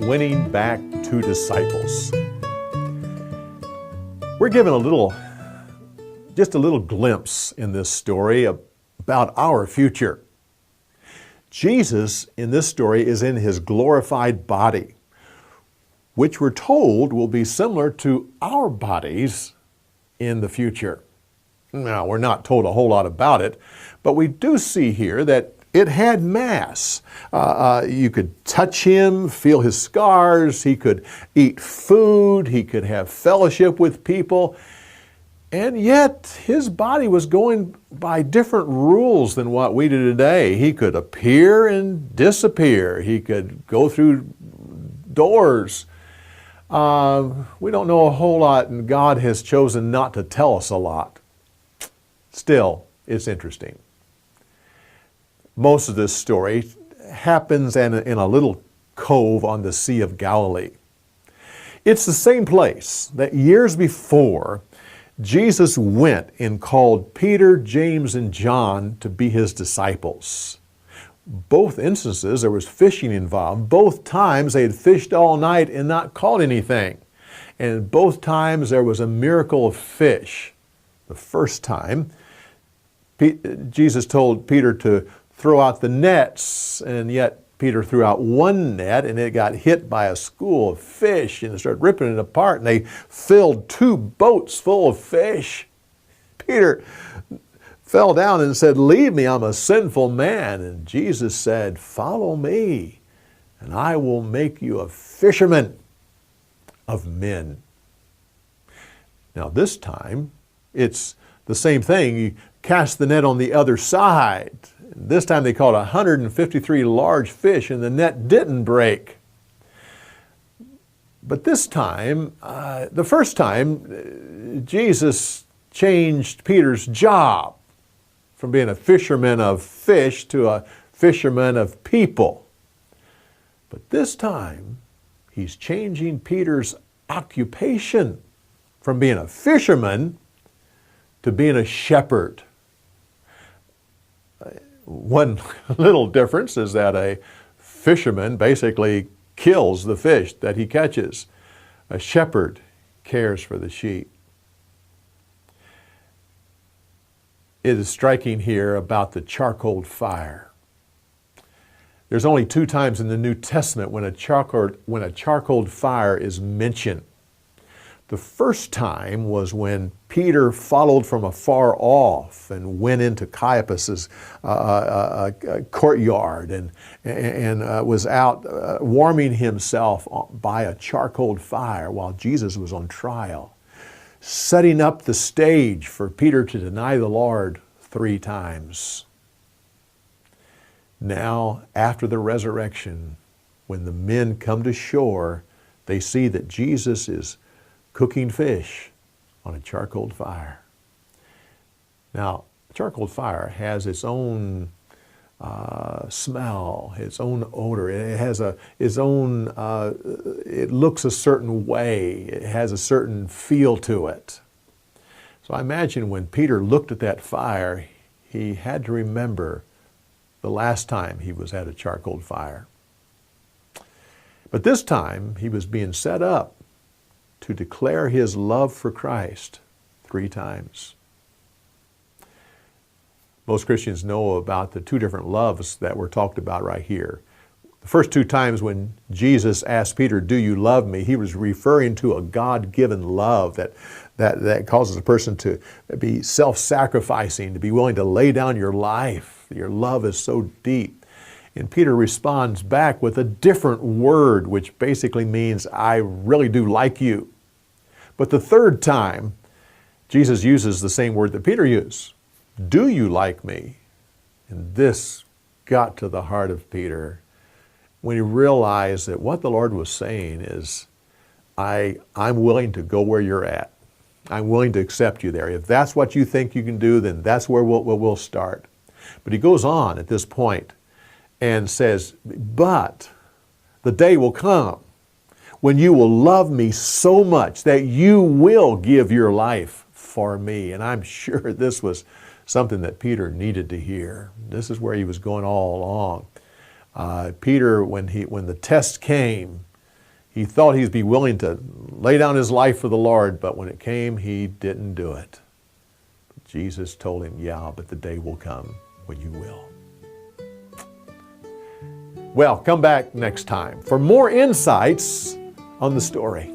Winning back two disciples. We're given just a little glimpse in this story about our future. Jesus in this story is in his glorified body, which we're told will be similar to our bodies in the future. Now, we're not told a whole lot about it, but we do see here that it had mass. You could touch him, feel his scars, he could eat food, he could have fellowship with people, and yet his body was going by different rules than what we do today. He could appear and disappear. He could go through doors. We don't know a whole lot, and God has chosen not to tell us a lot. Still, it's interesting. Most of this story happens in a little cove on the Sea of Galilee. It's the same place that years before Jesus went and called Peter, James, and John to be his disciples. Both instances there was fishing involved. Both times they had fished all night and not caught anything. And both times there was a miracle of fish. The first time, Jesus told Peter to throw out the nets, and yet Peter threw out one net and it got hit by a school of fish and it started ripping it apart, and they filled 2 boats full of fish. Peter fell down and said, "Leave me, I'm a sinful man." And Jesus said, "Follow me, and I will make you a fisherman of men." Now this time, it's the same thing. You cast the net on the other side. This time they caught 153 large fish and the net didn't break. But this time, the first time, Jesus changed Peter's job from being a fisherman of fish to a fisherman of people. But this time, he's changing Peter's occupation from being a fisherman to being a shepherd. One little difference is that a fisherman basically kills the fish that he catches. A shepherd cares for the sheep. It is striking here about the charcoal fire. There's only 2 times in the New Testament when a charcoal fire is mentioned. The first time was when Peter followed from afar off and went into Caiaphas's courtyard and was out warming himself by a charcoal fire while Jesus was on trial, setting up the stage for Peter to deny the Lord 3 times. Now, after the resurrection, when the men come to shore, they see that Jesus is cooking fish on a charcoal fire. Now, charcoal fire has its own smell, its own odor. It has its own, it looks a certain way. It has a certain feel to it. So I imagine when Peter looked at that fire, he had to remember the last time he was at a charcoal fire. But this time, he was being set up to declare his love for Christ 3 times. Most Christians know about the 2 different loves that were talked about right here. The first 2 times when Jesus asked Peter, "Do you love me?" he was referring to a God-given love that causes a person to be self-sacrificing, to be willing to lay down your life. Your love is so deep. And Peter responds back with a different word, which basically means, "I really do like you." But the 3rd time, Jesus uses the same word that Peter used. "Do you like me?" And this got to the heart of Peter when he realized that what the Lord was saying is, I'm willing to go where you're at. I'm willing to accept you there. If that's what you think you can do, then that's where we'll start. But he goes on at this point and says, "But the day will come when you will love me so much that you will give your life for me." And I'm sure this was something that Peter needed to hear. This is where he was going all along. Peter, when the test came, he thought he'd be willing to lay down his life for the Lord, but when it came, he didn't do it. Jesus told him, yeah, but the day will come when you will. Well, come back next time for more insights on the story.